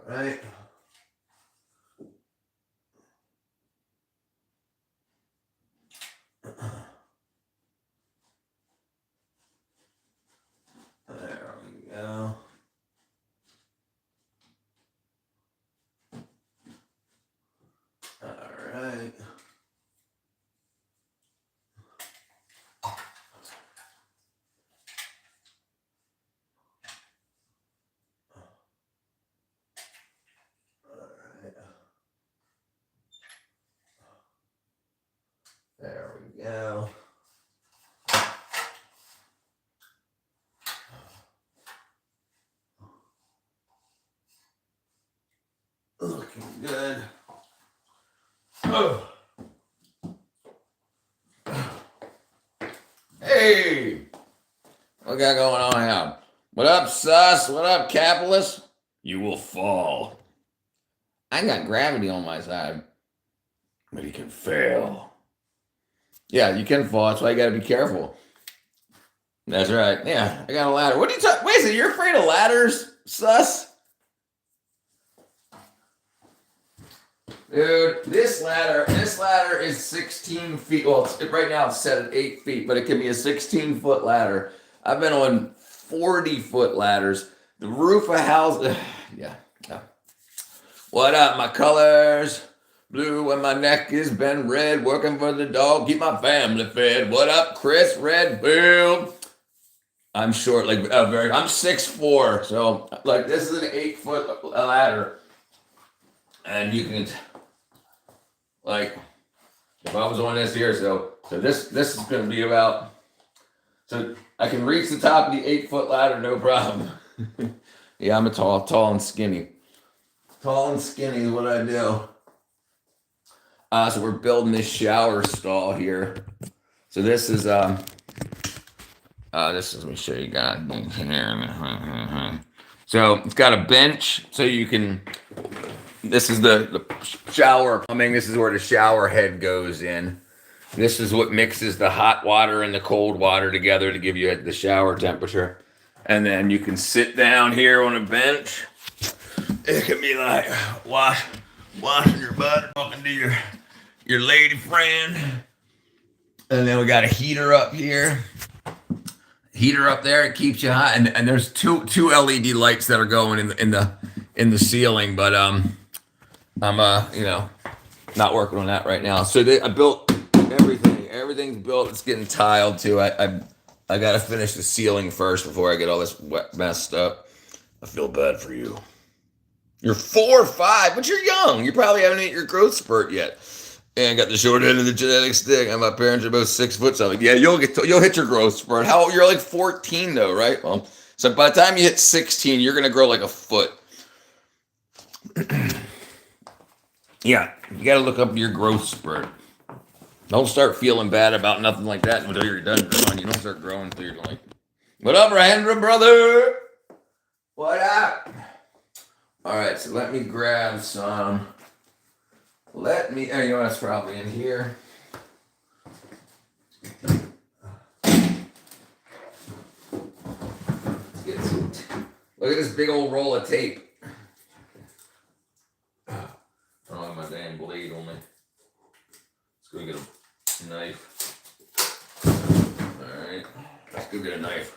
right. There we go. All right. There we go. Looking good. Oh. Hey, what got going on here? What up, sus? What up, capitalist? You will fall. I got gravity on my side, but you can fail. Yeah, you can fall. That's why you got to be careful. That's right. Yeah, I got a ladder. What are you talking? Wait a second, you're afraid of ladders, sus? Dude, this ladder is 16 feet. Well, right now it's set at 8 feet, but it can be a 16-foot ladder. I've been on 40-foot ladders. The roof of house. Yeah. What up, my colors? Blue and my neck is been red. Working for the dog, keep my family fed. What up, Chris Redfield? I'm short, like I'm 6'4", so like this is an 8-foot ladder, and you can like if I was on this here, so this is gonna be about so I can reach the top of the 8-foot ladder, no problem. Yeah, I'm a tall and skinny. Tall and skinny is what I do. So we're building this shower stall here. So this is let me show you guys here. So it's got a bench, so you can. This is the shower plumbing. This is where the shower head goes in. This is what mixes the hot water and the cold water together to give you the shower temperature. And then you can sit down here on a bench. It can be like washing your butt, talking to your lady friend. And then we got a heater up here. Heater up there, it keeps you hot. And there's two LED lights that are going in the ceiling, but I'm not working on that right now. So I built everything. Everything's built. It's getting tiled too. I got to finish the ceiling first before I get all this messed up. I feel bad for you. You're 4 or 5, but you're young. You probably haven't hit your growth spurt yet. And I got the short end of the genetic stick. And my parents are both 6 foot something. Yeah, you'll hit your growth spurt. How you're like 14 though, right? Well, so by the time you hit 16, you're gonna grow like a foot. Yeah, you got to look up your growth spurt. Don't start feeling bad about nothing like that until you're done growing. You don't start growing until you're like, what up, Rahendra, brother? What up? All right, so let me grab some. You know what's probably in here. Look at this big old roll of tape. I don't have my damn blade on me. Let's go get a knife. All right, let's go get a knife.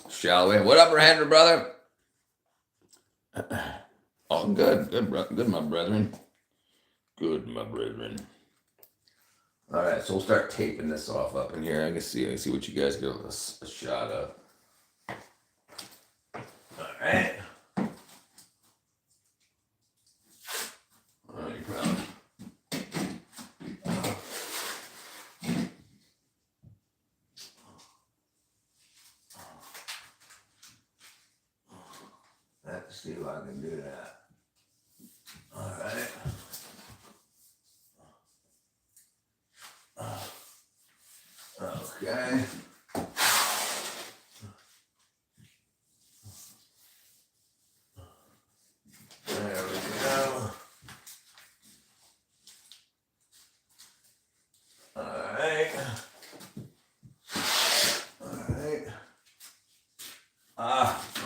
Shall we? What up, Rahendra, brother? Oh, good, my brethren. Good, my brethren. All right, so we'll start taping this off up in here. I can see what you guys get a shot of. All right. All right, probably. Let's see if I can do that. All right. Okay. There we go. All right. All right.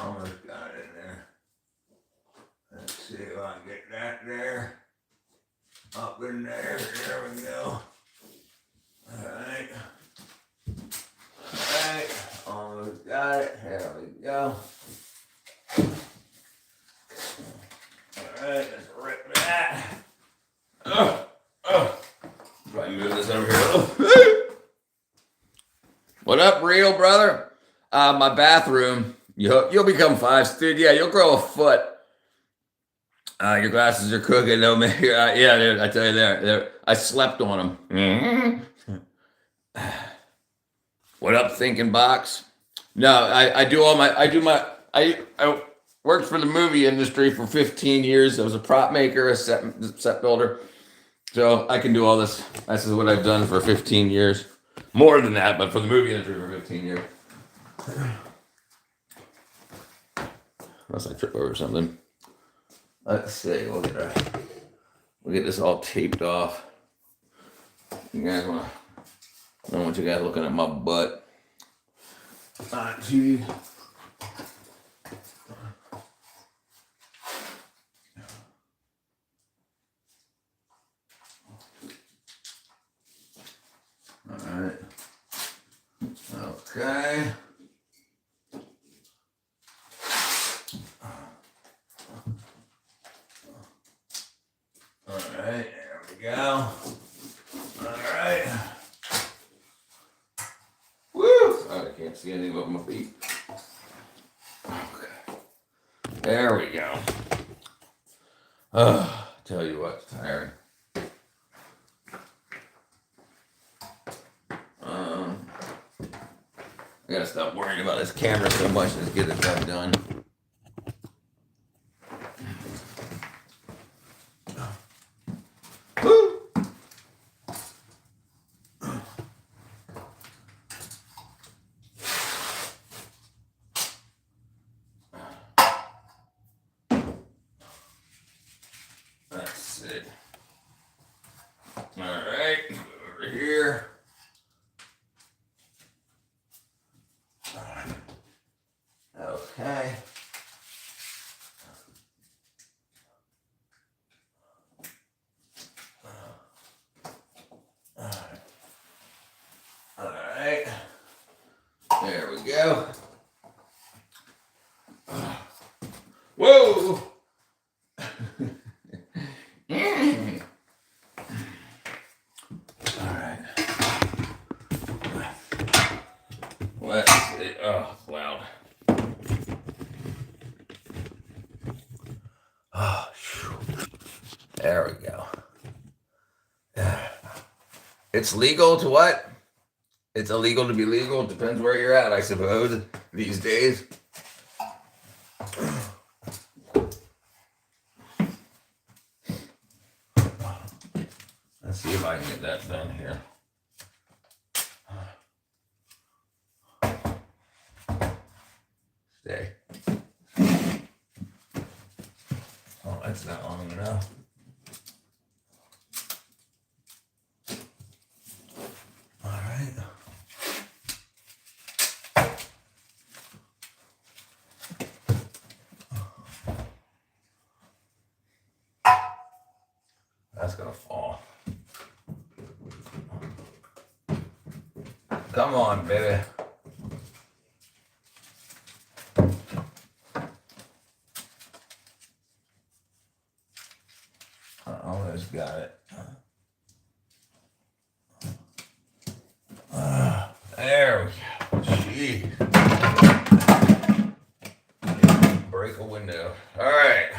Almost got it in there. Let's Up in there. There we go. Alright. Alright. Almost got it. There we go. Alright, let's rip that. Probably move this over here a little. What up, real brother? My bathroom. You'll become 5, dude. Yeah, you'll grow a foot. Your glasses are crooked. No, man. Yeah, dude. I tell you, I slept on them. What up, thinking box? No, I worked for the movie industry for 15 years. I was a prop maker, a set builder. So I can do all this. This is what I've done for 15 years. More than that, but for the movie industry for 15 years. Unless I trip over something. Let's see. We'll get this all taped off. You guys want to? I don't want you guys looking at my butt. Gee. All right. Okay. All right, there we go. All right. Woo! Oh, I can't see anything but my feet. Okay. There we go. Tell you what, it's tiring. I gotta stop worrying about this camera so much and just get this stuff done. Woo! That's it. All right, over here. Okay. All right. There we go. Whoa! All right. Let's see. Oh, loud. Oh, there we go. It's legal to what? It's illegal to be legal. It depends where you're at, I suppose, these days. Let's see if I can get that done here. Stay. Oh, that's not long enough. All right. That's gonna fall. Come on, baby. I almost got it. There we go. Gee. Break a window. All right.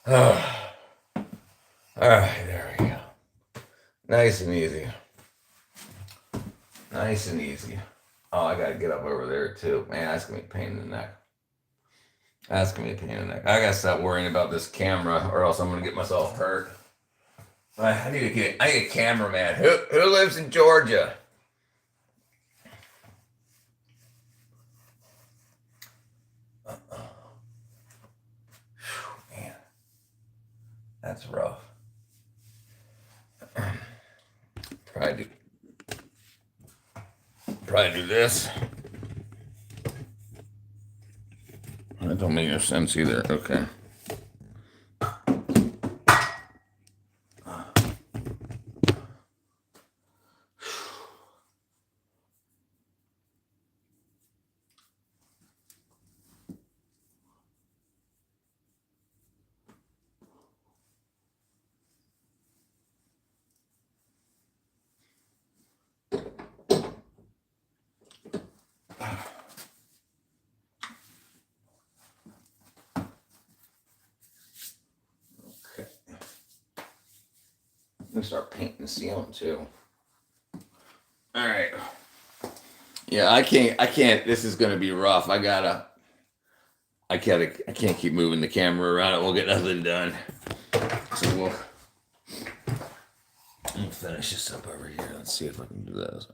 All right, there we go. Nice and easy. Nice and easy. Oh, I gotta get up over there too. Man, that's gonna be a pain in the neck. That's gonna be a pain in the neck. I gotta stop worrying about this camera or else I'm gonna get myself hurt. I need a cameraman. Who lives in Georgia? Man, that's rough. Probably do this. That don't make no sense either. Okay. All gonna start painting the ceiling too. All right. Yeah, I can't. This is gonna be rough. I can't keep moving the camera around. It won't get nothing done. So we'll finish this up over here. Let's see if I can do this.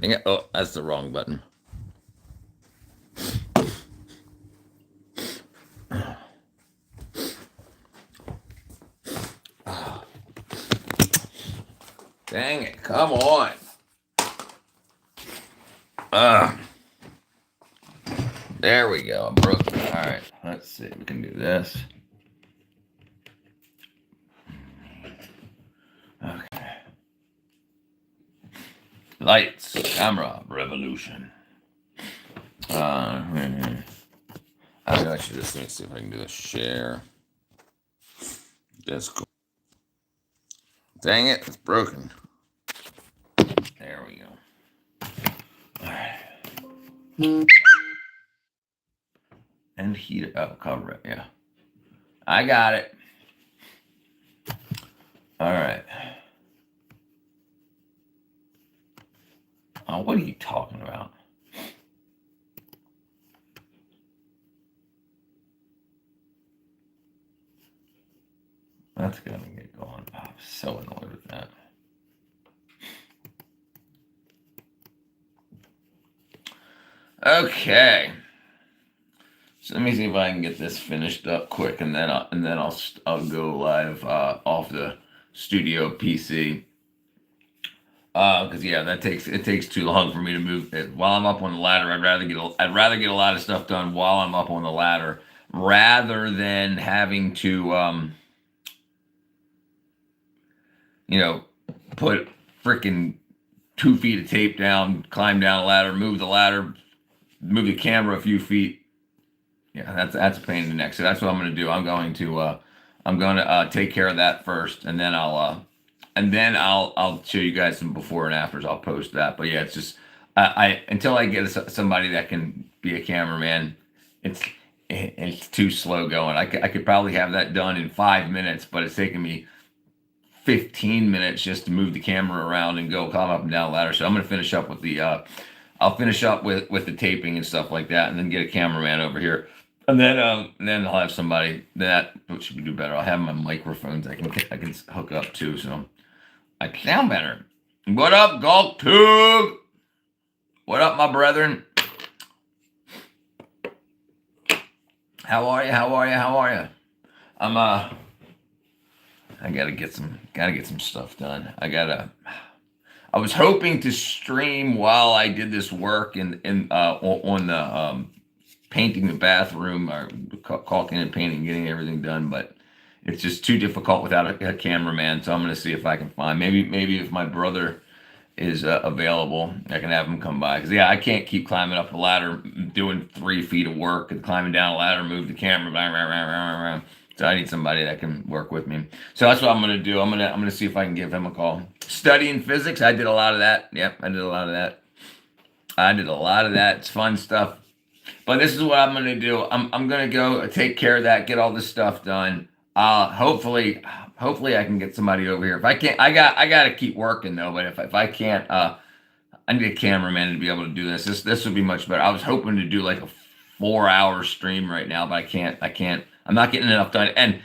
Dang it. Oh, that's the wrong button. Dang it. Come on. There we go. I broke it. All right. Let's see. We can do this. Okay. Lights, camera, revolution. I should just see if I can do a share. That's cool. Dang it, it's broken. There we go. All right. And heat it up, cover it, yeah. I got it. All right. Oh, what are you talking about? That's gonna get going. Oh, I'm so annoyed with that. Okay. So let me see if I can get this finished up quick, and then I'll go live off the studio PC. Because yeah, it takes too long for me to move it while I'm up on the ladder. I'd rather get a lot of stuff done while I'm up on the ladder rather than having to put freaking 2 feet of tape down, climb down a ladder, move the camera a few feet. Yeah, that's a pain in the neck. So that's what I'm going to do. I'm going to take care of that first, and then I'll show you guys some before and afters. I'll post that. But yeah, it's just until I get somebody that can be a cameraman, it's too slow going. I could probably have that done in 5 minutes, but it's taking me 15 minutes just to move the camera around and go climb up and down the ladder. So I'm going to finish up with I'll finish up with the taping and stuff like that, and then get a cameraman over here. And then I'll have somebody that should do better. I'll have my microphones I can hook up to, so I sound better. What up, Gulk Tube? What up, my brethren? How are you? I gotta get some stuff done. I was hoping to stream while I did this work on the painting the bathroom, or caulking and painting, getting everything done, but it's just too difficult without a cameraman. So I'm going to see if I can find maybe if my brother is available, I can have him come by. Because yeah, I can't keep climbing up the ladder, doing 3 feet of work and climbing down a ladder, move the camera, blah, blah, blah, blah, blah. So I need somebody that can work with me. So that's what I'm going to do. I'm going to see if I can give him a call. Studying physics, I did a lot of that. Yep, I did a lot of that. It's fun stuff. But this is what I'm going to do. I'm going to go take care of that, get all this stuff done. Hopefully I can get somebody over here. If I can't, I got to keep working though. But if I can't, I need a cameraman to be able to do this. This would be much better. I was hoping to do like a 4-hour stream right now, but I can't. I'm not getting enough done. And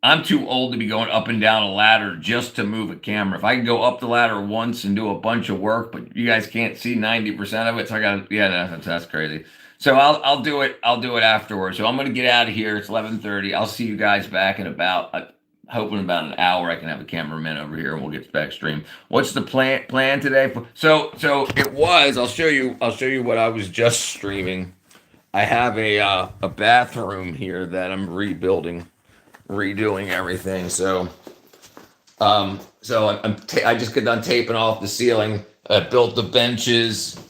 I'm too old to be going up and down a ladder just to move a camera. If I can go up the ladder once and do a bunch of work, but you guys can't see 90% of it, so I got to. That's crazy. So I'll do it afterwards. So I'm going to get out of here. It's 11:30. I'll see you guys back in about, hoping about an hour. I can have a cameraman over here and we'll get back stream. What's the plan today? So it was, I'll show you what I was just streaming. I have a bathroom here that I'm redoing everything. So I just got done taping off the ceiling. I built the benches.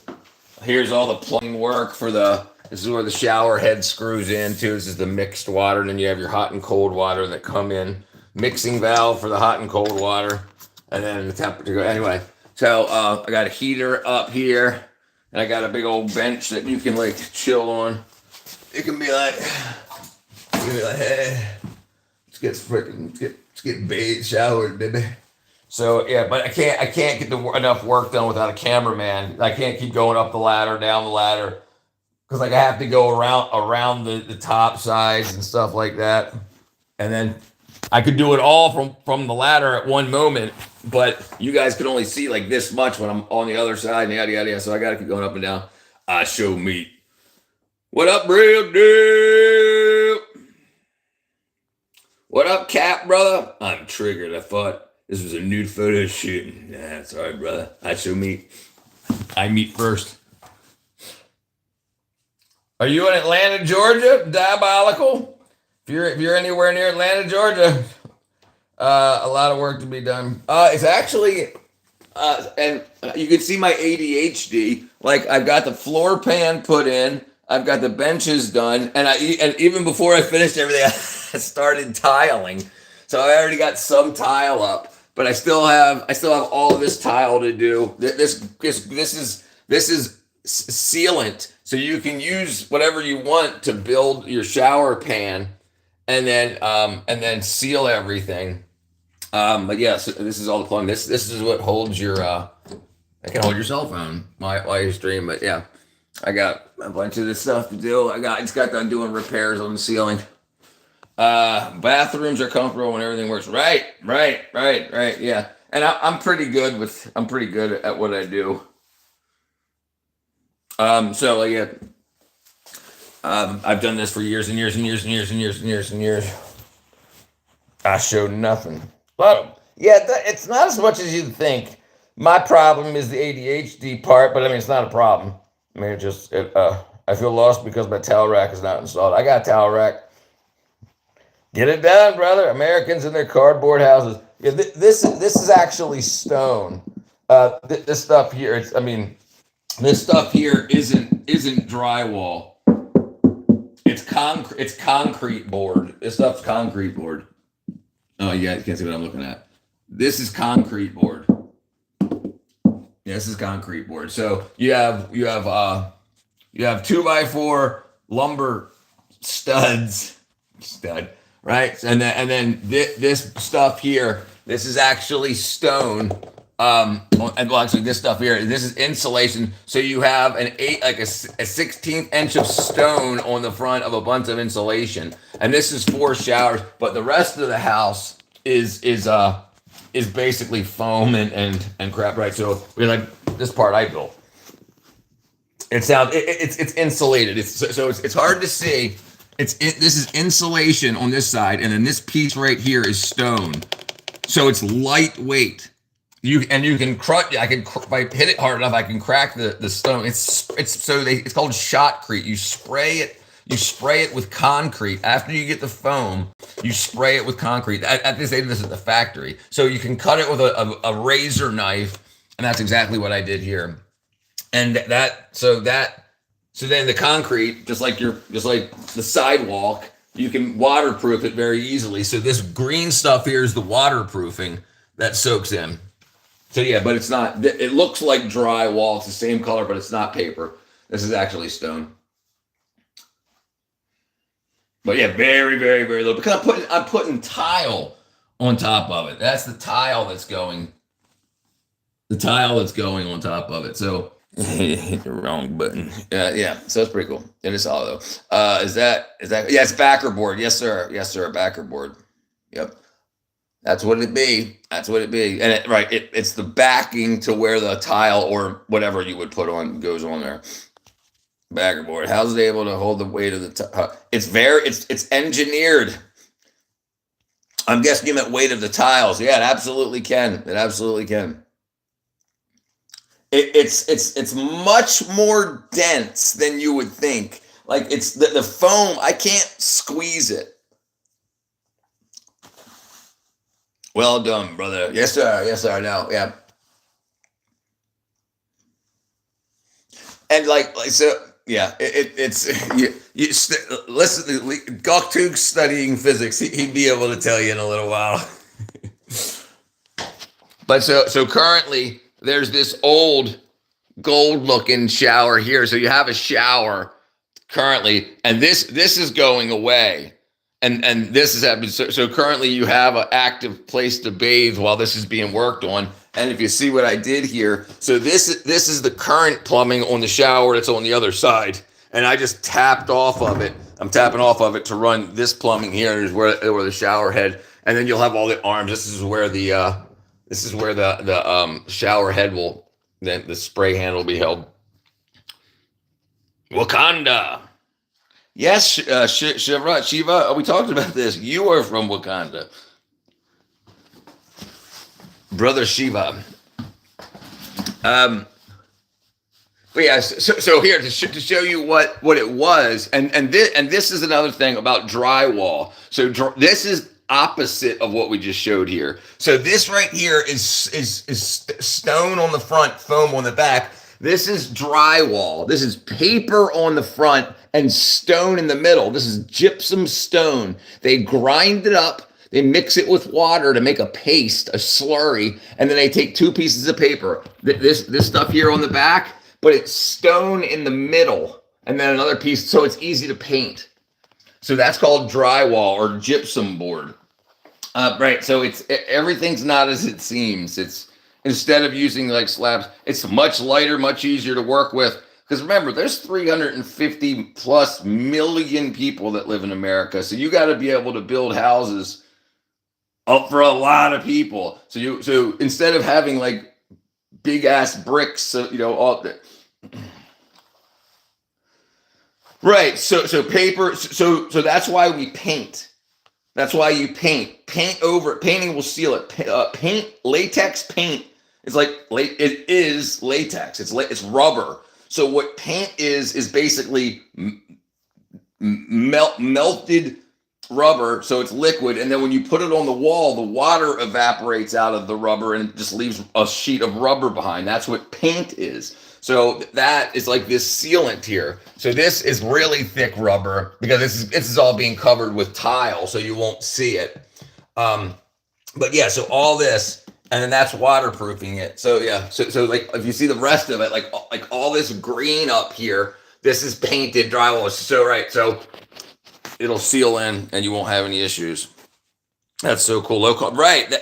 Here's all the plumbing work this is where the shower head screws into. This is the mixed water. And then you have your hot and cold water that come in. Mixing valve for the hot and cold water. And then the temperature. Anyway, so I got a heater up here. And I got a big old bench that you can like chill on. You can be like, hey. let's get bathed, showered, baby. So yeah, but I can't get enough work done without a cameraman. I can't keep going up the ladder, down the ladder, because like I have to go around the top sides and stuff like that, and then I could do it all from the ladder at one moment, but you guys can only see like this much when I'm on the other side, and yada yada yada. So I got to keep going up and down. I show meat. What up, real dude? What up, Cap, brother? I'm triggered. I thought this was a nude photo shoot. Nah, that's all right, brother. I show meat. I meet first. Are you in Atlanta, Georgia? Diabolical. If you're anywhere near Atlanta, Georgia, a lot of work to be done. It's actually, and you can see my ADHD. Like I've got the floor pan put in. I've got the benches done, and even before I finished everything, I started tiling. So I already got some tile up, but I still have all of this tile to do. This is sealant, so you can use whatever you want to build your shower pan, and then seal everything. But yeah, so this is all the plumbing. This is what holds your it can hold your cell phone while you stream. But yeah, I got a bunch of this stuff to do. I just got done doing repairs on the ceiling. Bathrooms are comfortable when everything works. Right. Yeah, and I'm pretty good at what I do. So yeah, I've done this for years and years and years and years and years and years and years. I showed nothing. But yeah, it's not as much as you'd think. My problem is the ADHD part, but I mean it's not a problem. I mean I feel lost because my towel rack is not installed. I got a towel rack. Get it done, brother. Americans in their cardboard houses. Yeah, this is actually stone. This stuff here. This stuff here isn't drywall. It's concrete board. This stuff's concrete board. Oh yeah, you can't see what I'm looking at. This is concrete board. Yeah, this is concrete board. So you have 2x4 lumber stud, right? And then this stuff here. This is actually stone. And well, actually, this stuff here, this is insulation. So you have a 16th inch of stone on the front of a bunch of insulation, and this is 4 showers. But the rest of the house is basically foam and crap, right? So we're like this part I built. It's insulated. It's hard to see. This is insulation on this side, and then this piece right here is stone. So it's lightweight. If I hit it hard enough, I can crack the stone. It's called shotcrete. You spray it with concrete. After you get the foam, you spray it with concrete. At this age, this is the factory. So you can cut it with a razor knife, and that's exactly what I did here. And so then the concrete, just like the sidewalk, you can waterproof it very easily. So this green stuff here is the waterproofing that soaks in. So yeah, but it's not. It looks like drywall. It's the same color, but it's not paper. This is actually stone. But yeah, very, very, very little. Because I'm putting tile on top of it. That's the tile that's going. The tile that's going on top of it. So hit the wrong button. Yeah. So it's pretty cool. It is solid though. Is that? Yeah, it's backer board. Yes, sir. Backer board. Yep. That's what it be. And it's the backing to where the tile or whatever you would put on goes on there. Backer board. How's it able to hold the weight of the it's engineered. I'm guessing you meant weight of the tiles. Yeah, it absolutely can. It's much more dense than you would think. Like it's the foam, I can't squeeze it. Well done, brother. Yes, sir. No, yeah. And so, yeah. It's listen. Goktug's studying physics. He'd be able to tell you in a little while. But so currently there's this old gold-looking shower here. So you have a shower currently, and this is going away. and this is happening. So currently you have an active place to bathe while this is being worked on. And if you see what I did here, so this is the current plumbing on the shower that's on the other side, and I just tapped off of it. I'm tapping off of it to run this plumbing here, is where the shower head, and then you'll have all the arms. This is where the shower head will, then the spray handle will be held. Wakanda. Yes, Shiva, we talked about this. You are from Wakanda. Brother Shiva. But yeah, so here to show you what it was, and this is another thing about drywall. So this is opposite of what we just showed here. So this right here is stone on the front, foam on the back. This is drywall. This is paper on the front and stone in the middle. This is gypsum stone. They grind it up. They mix it with water to make a paste, a slurry, and then they take two pieces of paper. This stuff here on the back, but it's stone in the middle, and then another piece, so it's easy to paint. So that's called drywall or gypsum board. Right, so everything's not as it seems. It's, instead of using like slabs, it's much lighter, much easier to work with. Because remember, there's 350 plus million people that live in America. So you got to be able to build houses up for a lot of people. So instead of having like big ass bricks, all that. Right. So paper. So that's why we paint. That's why you paint. Paint over it. Painting will seal it. Latex paint is like it is latex. It's rubber. So what paint is basically melted rubber, so it's liquid, and then when you put it on the wall, the water evaporates out of the rubber and it just leaves a sheet of rubber behind. That's what paint is. So that is like this sealant here. So this is really thick rubber because this is all being covered with tile, so you won't see it. But yeah, so all this, and then that's waterproofing it. So yeah, so like if you see the rest of it, like all this green up here, this is painted drywall. So right, so it'll seal in and you won't have any issues. That's so cool. Low cost, right?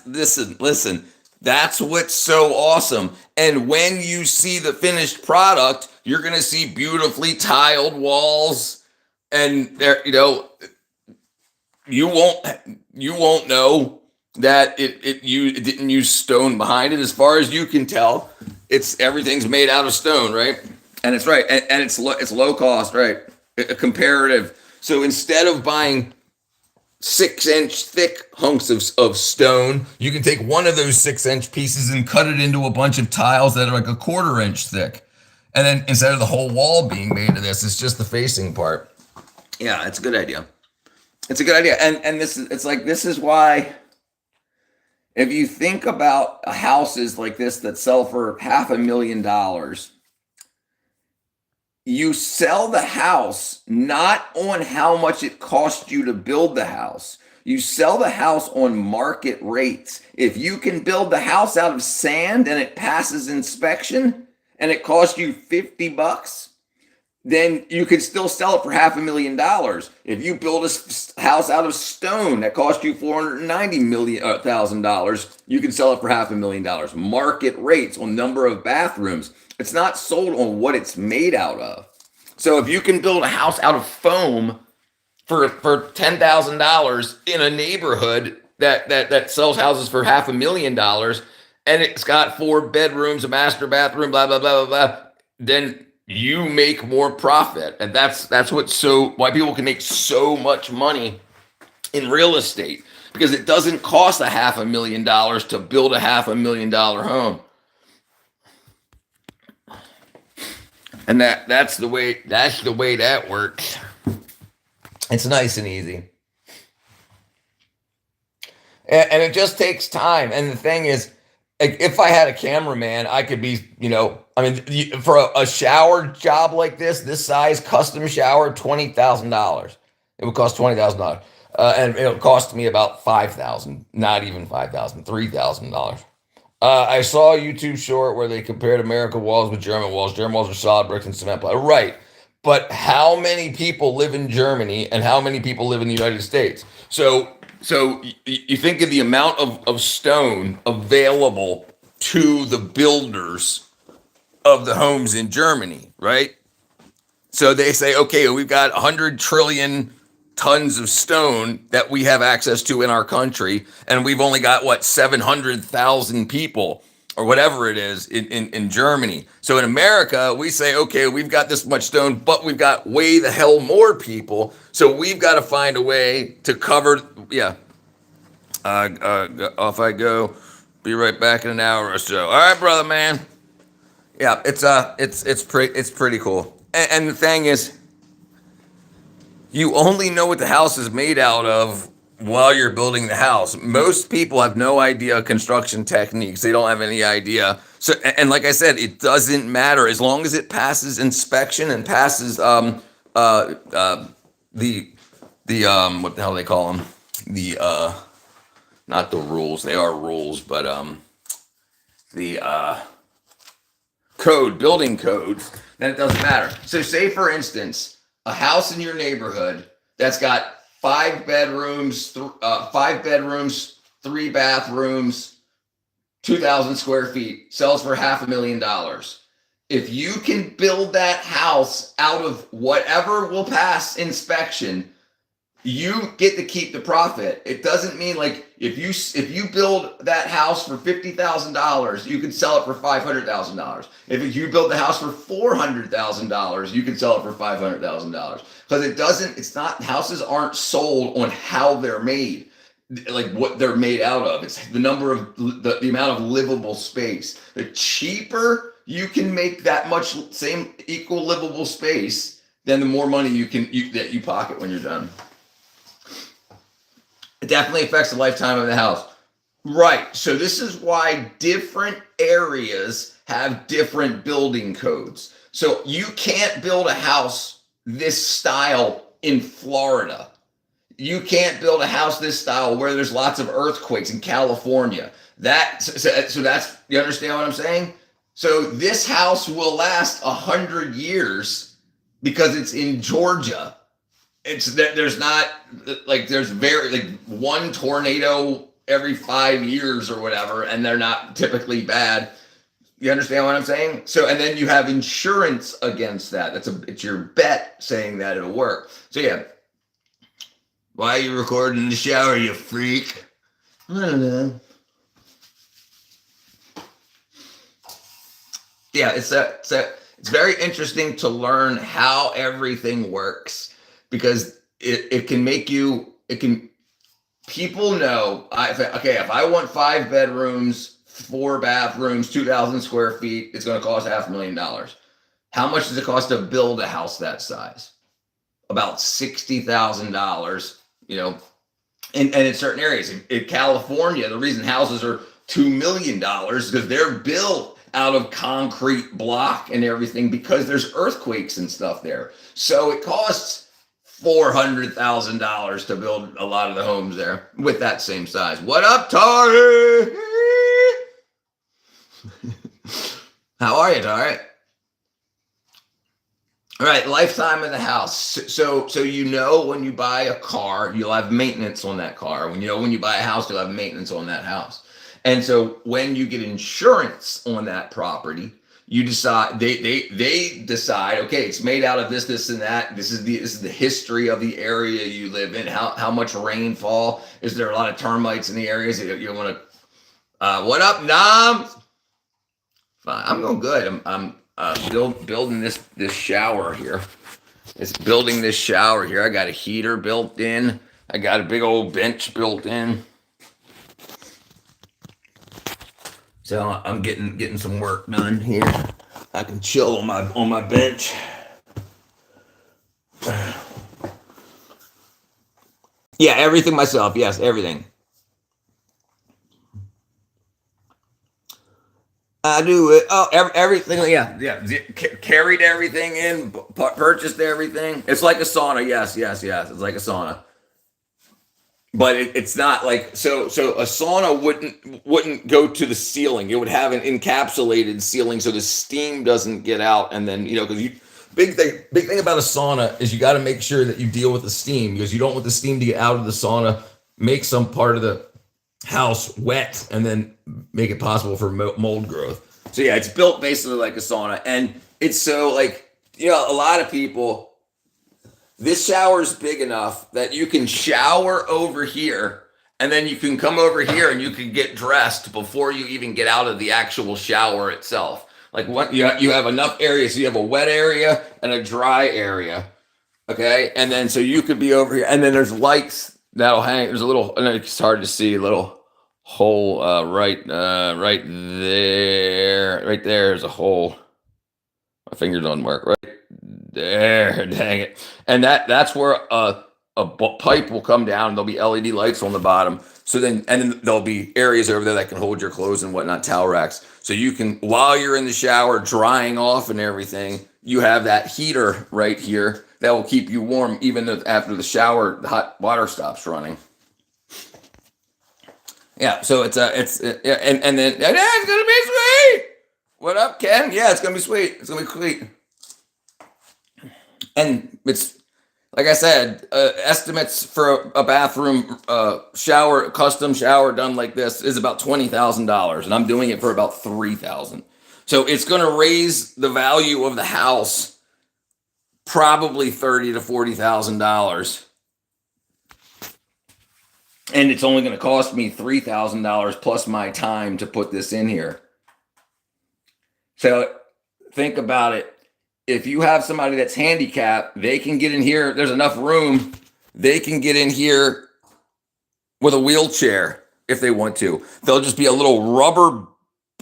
Listen. That's what's so awesome. And when you see the finished product, you're gonna see beautifully tiled walls, and there, you won't know that it didn't use stone behind it. As far as you can tell, everything's made out of stone, right? And it's right, and it's low cost, right? A comparative. So instead of buying 6-inch thick hunks of stone, you can take one of those 6-inch pieces and cut it into a bunch of tiles that are like a 1/4 inch thick. And then instead of the whole wall being made of this, it's just the facing part. Yeah, it's a good idea. It's a good idea. And this is why, if you think about houses like this that sell for $500,000, you sell the house not on how much it cost you to build the house. You sell the house on market rates. If you can build the house out of sand and it passes inspection and it costs you $50, then you could still sell it for $500,000. If you build a house out of stone that cost you $490,000, you can sell it for $500,000. Market rates on number of bathrooms. It's not sold on what it's made out of. So if you can build a house out of foam for $10,000 in a neighborhood that sells houses for $500,000, and it's got 4 bedrooms, a master bathroom, blah blah blah blah blah, then you make more profit. And that's why people can make so much money in real estate, because it doesn't cost $500,000 to build a $500,000 home. And that's the way that works. It's nice and easy. And it just takes time. And the thing is, if I had a cameraman, I could be, for a shower job like this size, custom shower, $20,000. It would cost $20,000. And it'll cost me about $5,000, not even $5,000, $3,000. I saw a YouTube short where they compared American walls with German walls. German walls are solid bricks and cement ply. Right. but how many people live in Germany and how many people live in the United States? So you think of the amount of stone available to the builders of the homes in Germany, right? So they say, okay, we've got 100 trillion tons of stone that we have access to in our country, and we've only got, what, 700,000 people or whatever it is in Germany. So in America, we say, okay, we've got this much stone, but we've got way the hell more people. So we've got to find a way to cover, yeah. Off I go. Be right back in an hour or so. All right, brother, man. Yeah, it's pretty cool. And the thing is, you only know what the house is made out of while you're building the house. Most people have no idea construction techniques. They don't have any idea. So, and like I said, it doesn't matter as long as it passes inspection and passes the what the hell they call them, the not the rules. They are rules, but the building codes. Then it doesn't matter. So say for instance, a house in your neighborhood that's got 5 bedrooms, 3 bathrooms, 2,000 square feet, sells for $500,000. If you can build that house out of whatever will pass inspection, you get to keep the profit. It doesn't mean like if you build that house for $50,000, you can sell it for $500,000. If you build the house for $400,000, you can sell it for $500,000. Because it's not, houses aren't sold on how they're made, like what they're made out of. It's the amount of livable space. The cheaper you can make that much same equal livable space, then the more money you pocket when you're done. It definitely affects the lifetime of the house. Right. So this is why different areas have different building codes. So you can't build a house this style in Florida. You can't build a house this style where there's lots of earthquakes in California. So that's, you understand what I'm saying? So this house will last 100 years because it's in Georgia. There's not like there's very like one tornado every 5 years or whatever, and they're not typically bad. You understand what I'm saying? So, and then you have insurance against that. It's your bet saying that it'll work. So yeah. Why are you recording in the shower, you freak? I don't know. Yeah, it's very interesting to learn how everything works. Because it can make you, people know, if I want 5 bedrooms, 4 bathrooms, 2,000 square feet, it's going to cost $500,000. How much does it cost to build a house that size? About $60,000, and in certain areas. In California, the reason houses are $2 million is because they're built out of concrete block and everything because there's earthquakes and stuff there. So it costs $400,000 to build a lot of the homes there with that same size. What up, Tari? How are you, Tari? All right, lifetime of the house. So when you buy a car, you'll have maintenance on that car. When you buy a house, you'll have maintenance on that house. And so when you get insurance on that property, you decide they decide, okay, it's made out of this and that. This is the history of the area you live in. How much rainfall? Is there a lot of termites in the areas you want to? What up, Nam? Fine, I'm going good. I'm building this shower here. It's building this shower here. I got a heater built in. I got a big old bench built in. So I'm getting some work done here. I can chill on my bench. Yeah, everything myself. Yes, everything. I do it. Oh, everything. Yeah. Carried everything in, purchased everything. It's like a sauna. Yes. It's like a sauna. But it's not like so a sauna wouldn't go to the ceiling. It would have an encapsulated ceiling so the steam doesn't get out, and then because big thing about a sauna is you got to make sure that you deal with the steam, because you don't want the steam to get out of the sauna, make some part of the house wet, and then make it possible for mold growth. So yeah, it's built basically like a sauna, and it's so like, a lot of people, this shower is big enough that you can shower over here, and then you can come over here and you can get dressed before you even get out of the actual shower itself. Like, what you have enough area, so you have a wet area and a dry area, okay? And then so you could be over here, and then there's lights that'll hang. There's a little, and it's hard to see, a little hole right there. Right there is a hole. My finger don't work. Right there, dang it. And that's where a pipe will come down, and there'll be LED lights on the bottom. So then there'll be areas over there that can hold your clothes and whatnot, towel racks. So you can, while you're in the shower drying off and everything, you have that heater right here that will keep you warm even after the shower, the hot water stops running. Yeah, so and then it's gonna be sweet. What up, Ken? Yeah, it's gonna be sweet. It's gonna be sweet. And it's, like I said, estimates for a bathroom shower, custom shower done like this is about $20,000, and I'm doing it for about $3,000. So it's going to raise the value of the house probably $30,000 to $40,000, and it's only going to cost me $3,000 plus my time to put this in here. So think about it. If you have somebody that's handicapped, they can get in here. There's enough room. They can get in here with a wheelchair if they want to. There'll just be a little rubber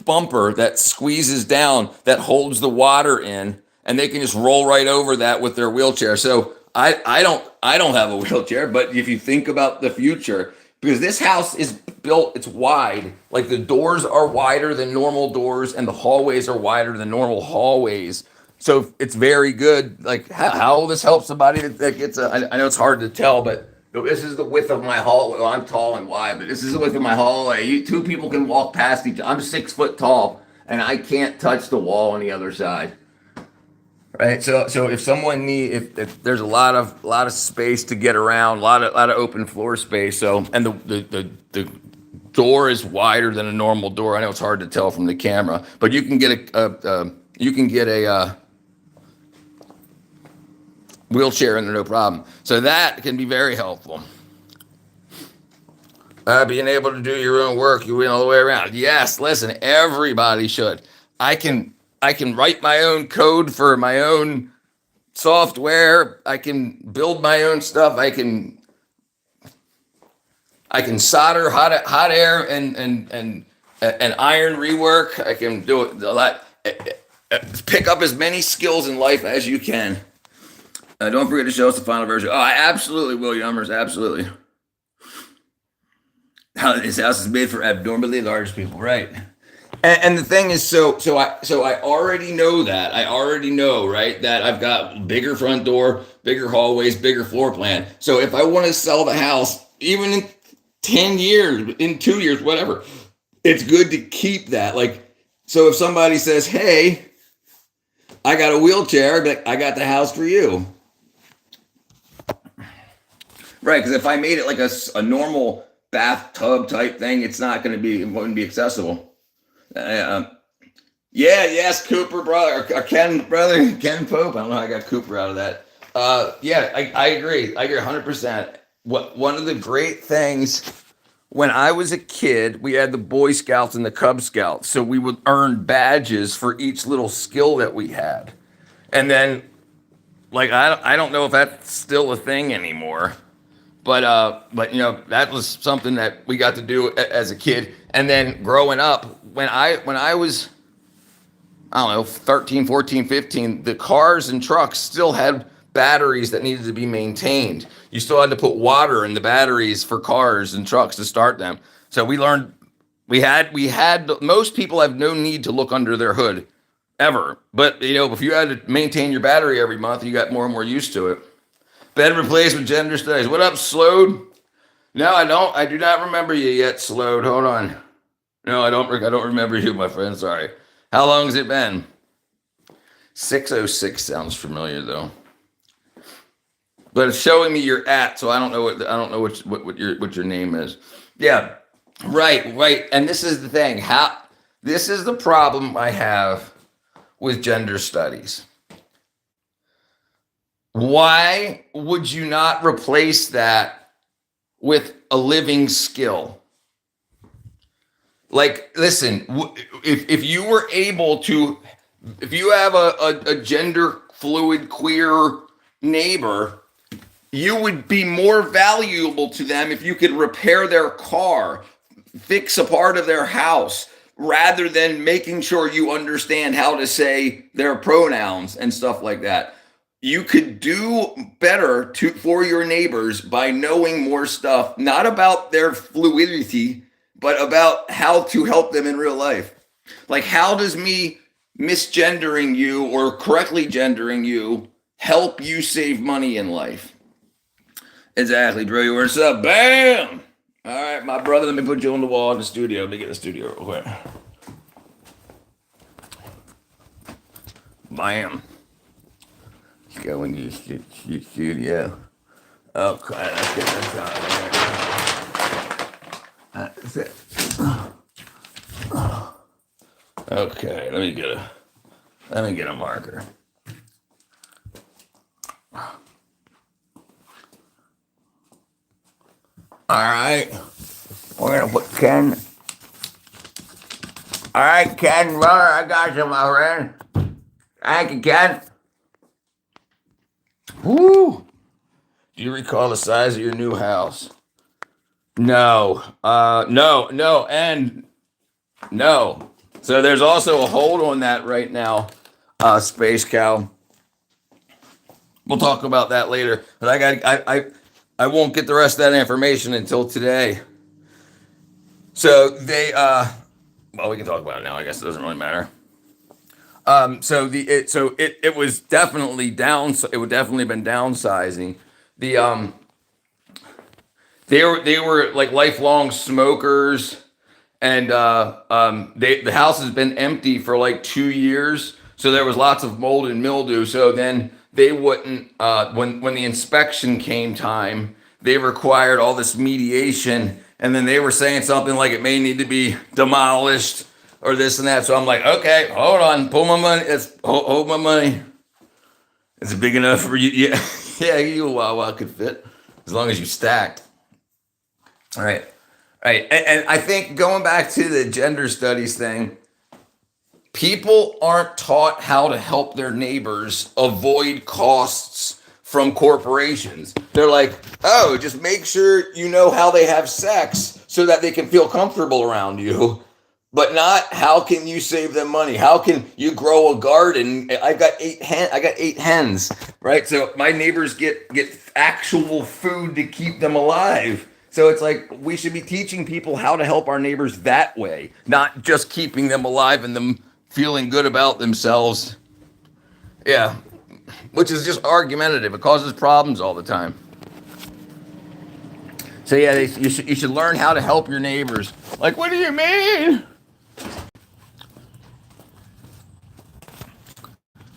bumper that squeezes down that holds the water in, and they can just roll right over that with their wheelchair. So I don't have a wheelchair, but if you think about the future, because this house is built, it's wide. Like, the doors are wider than normal doors, and the hallways are wider than normal hallways. So it's very good. Like, how this helps somebody that gets I know it's hard to tell, but this is the width of my hallway. Well, I'm tall and wide, but this is the width of my hallway. Two people can walk past each other. I'm 6 foot tall, and I can't touch the wall on the other side. Right. So if someone if there's a lot of space to get around, a lot of open floor space. So, and the door is wider than a normal door. I know it's hard to tell from the camera, but you can get a wheelchair in there, no problem. So that can be very helpful. Being able to do your own work, you win all the way around. Yes, listen, everybody should. I can write my own code for my own software. I can build my own stuff. I can solder hot air and iron rework. I can do it a lot. Pick up as many skills in life as you can. Don't forget to show us the final version. Oh, I absolutely will, Yummers. Absolutely. This house is made for abnormally large people, right? And the thing is, so I already know that. I already know, right, that I've got bigger front door, bigger hallways, bigger floor plan. So if I want to sell the house, even in 10 years, in 2 years, whatever, it's good to keep that. Like, so if somebody says, hey, I got a wheelchair, but I got the house for you. Right, because if I made it like a normal bathtub type thing, it wouldn't be accessible. Yes, Cooper brother, or Ken Pope. I don't know how I got Cooper out of that. I agree 100%. One of the great things, when I was a kid, we had the Boy Scouts and the Cub Scouts, so we would earn badges for each little skill that we had. And then, like, I don't know if that's still a thing anymore. But that was something that we got to do as a kid. And then growing up, when I was, I don't know, 13, 14, 15, the cars and trucks still had batteries that needed to be maintained. You still had to put water in the batteries for cars and trucks to start them. So we learned, most people have no need to look under their hood ever. But, if you had to maintain your battery every month, you got more and more used to it. Bed replacement, gender studies. What up, Slode? No, I don't. I do not remember you yet, Slode. Hold on. No, I don't remember you, my friend. Sorry. How long has it been? 606 sounds familiar though. But it's showing me your at, so I don't know what your name is. Yeah, right. And this is the thing. This is the problem I have with gender studies. Why would you not replace that with a living skill? Like, listen, if you were able to, if you have a gender fluid queer neighbor, you would be more valuable to them if you could repair their car, fix a part of their house, rather than making sure you understand how to say their pronouns and stuff like that. You could do better for your neighbors by knowing more stuff, not about their fluidity, but about how to help them in real life. Like, how does me misgendering you or correctly gendering you help you save money in life? Exactly, Drew. What's up? Bam! All right, my brother, let me put you on the wall in the studio. Let me get the studio real quick. Bam. Let's go into the studio. Okay, let's get this out there. That's it. Okay, let me get a marker. All right, we're gonna put Ken. All right, Ken, brother, I got you, my friend. Thank you, Ken. Woo! Do you recall the size of your new house? No, and no. So there's also a hold on that right now, Space Cow. We'll talk about that later, but I won't get the rest of that information until today. So they, well, we can talk about it now. I guess it doesn't really matter. So it was definitely down. It would definitely been downsizing. The they were like lifelong smokers, and the house has been empty for like 2 years. So there was lots of mold and mildew. So then they wouldn't when the inspection came time, they required all this mediation, and then they were saying something like it may need to be demolished or this and that. So I'm like, okay, hold on, pull my money. Hold my money. Is it big enough for you? Yeah, yeah, you Wawa could fit as long as you stacked. All right, and I think going back to the gender studies thing, people aren't taught how to help their neighbors avoid costs from corporations. They're like, oh, just make sure you know how they have sex so that they can feel comfortable around you. But not how can you save them money? How can you grow a garden? I got 8 hens, right? So my neighbors get actual food to keep them alive. So it's like we should be teaching people how to help our neighbors that way, not just keeping them alive and them feeling good about themselves. Yeah, which is just argumentative. It causes problems all the time. So yeah, you should learn how to help your neighbors. Like, what do you mean?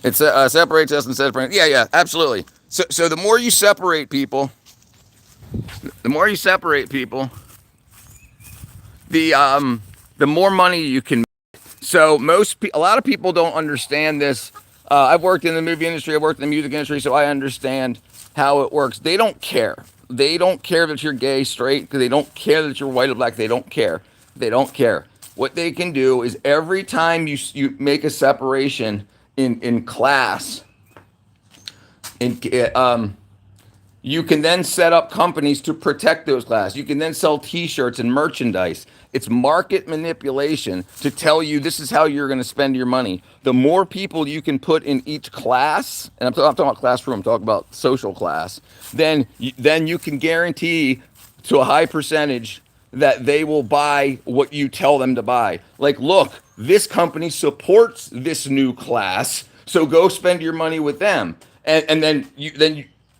It separates us and separates. Yeah, absolutely. So the more you separate people, the more money you can make. So a lot of people don't understand this. I've worked in the movie industry. I've worked in the music industry, so I understand how it works. They don't care. They don't care that you're gay, straight, because they don't care that you're white or black. They don't care. What they can do is every time you make a separation in class, you can then set up companies to protect those classes. You can then sell T-shirts and merchandise. It's market manipulation to tell you this is how you're going to spend your money. The more people you can put in each class, and I'm talking about classroom, I'm talking about social class, then you can guarantee to a high percentage that they will buy what you tell them to buy. Like, look, this company supports this new class, so go spend your money with them. And then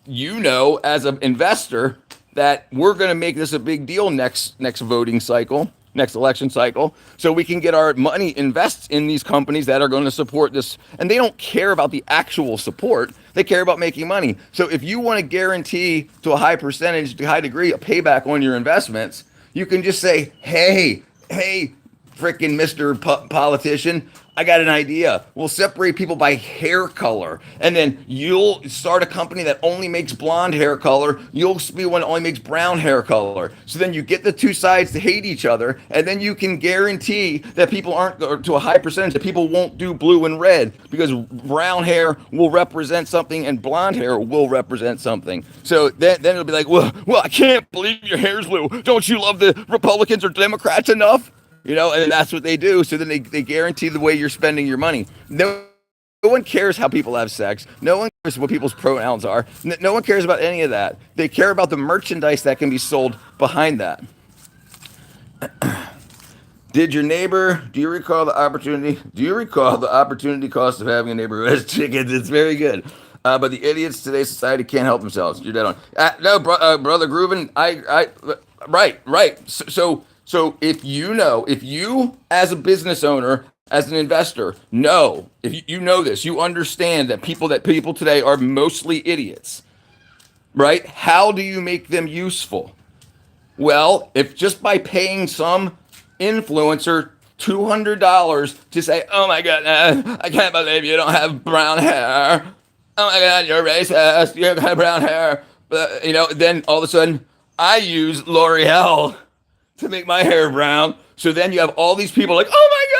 you know, as an investor, that we're going to make this a big deal next voting cycle. next election cycle, so we can get our money invest in these companies that are going to support this. And they don't care about the actual support. They care about making money. So if you want to guarantee to a high percentage, to a high degree, a payback on your investments, you can just say, hey, freaking Mr. Politician, I got an idea. We'll separate people by hair color. And then you'll start a company that only makes blonde hair color. You'll be one that only makes brown hair color. So then you get the two sides to hate each other. And then you can guarantee that people aren't, or to a high percentage, that people won't do blue and red, because brown hair will represent something and blonde hair will represent something. So then it'll be like, well, I can't believe your hair's blue. Don't you love the Republicans or Democrats enough? And that's what they do. So then they guarantee the way you're spending your money. No one cares how people have sex. No one cares what people's pronouns are. No one cares about any of that. They care about the merchandise that can be sold behind that. Do you recall the opportunity cost of having a neighbor who has chickens? It's very good. But the idiots of today's society can't help themselves. You're dead on. No, Brother Grooven, right. So if you as a business owner, as an investor, if you know this, you understand that people today are mostly idiots, right? How do you make them useful? Well, if just by paying some influencer $200 to say, oh my God, I can't believe you don't have brown hair. Oh my God, you're racist. You have brown hair. Then all of a sudden, I use L'Oreal to make my hair brown. So then you have all these people like, oh my goodness.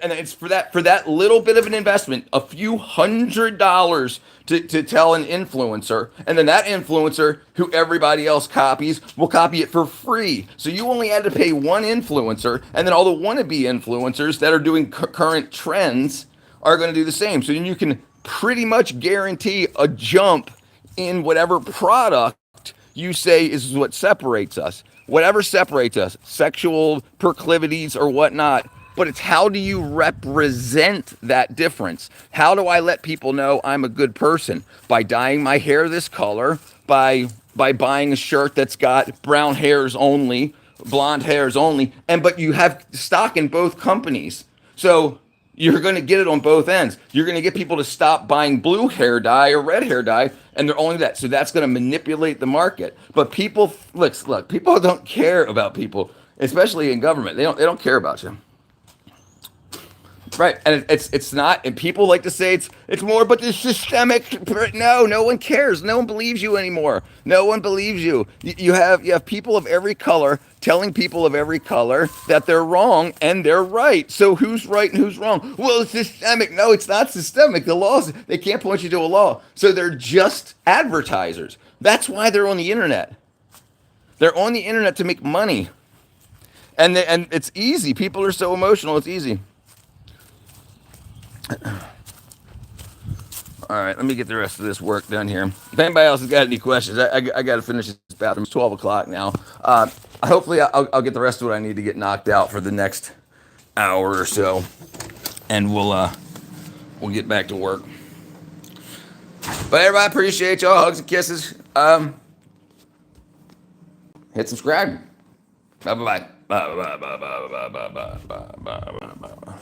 And it's for that little bit of an investment, a few $100 to tell an influencer. And then that influencer, who everybody else copies, will copy it for free. So you only had to pay one influencer, and then all the wannabe influencers that are doing current trends are going to do the same. So then you can pretty much guarantee a jump in whatever product you say is what separates us. Whatever separates us, sexual proclivities or whatnot, but it's how do you represent that difference? How do I let people know I'm a good person? By dyeing my hair this color, by buying a shirt that's got brown hairs only, blonde hairs only, but you have stock in both companies. So you're going to get it on both ends. You're going to get people to stop buying blue hair dye or red hair dye, and they're only that. So that's going to manipulate the market. But people, look, people don't care about people, especially in government. They don't care about you. Right, and it's not, and people like to say it's more, but the systemic. No one cares. No one believes you anymore. No one believes you. You have people of every color telling people of every color that they're wrong and they're right. So who's right and who's wrong? Well, it's systemic. No, it's not systemic. The laws, they can't point you to a law. So they're just advertisers. That's why they're on the internet. They're on the internet to make money, and it's easy. People are so emotional. It's easy. All right, let me get the rest of this work done here. If anybody else has got any questions, I got to finish this bathroom. It's 12 o'clock now. Hopefully, I'll get the rest of what I need to get knocked out for the next hour or so, and we'll get back to work. But everybody, appreciate y'all. Hugs and kisses. Hit subscribe. Bye bye bye bye bye bye bye bye bye bye bye bye bye.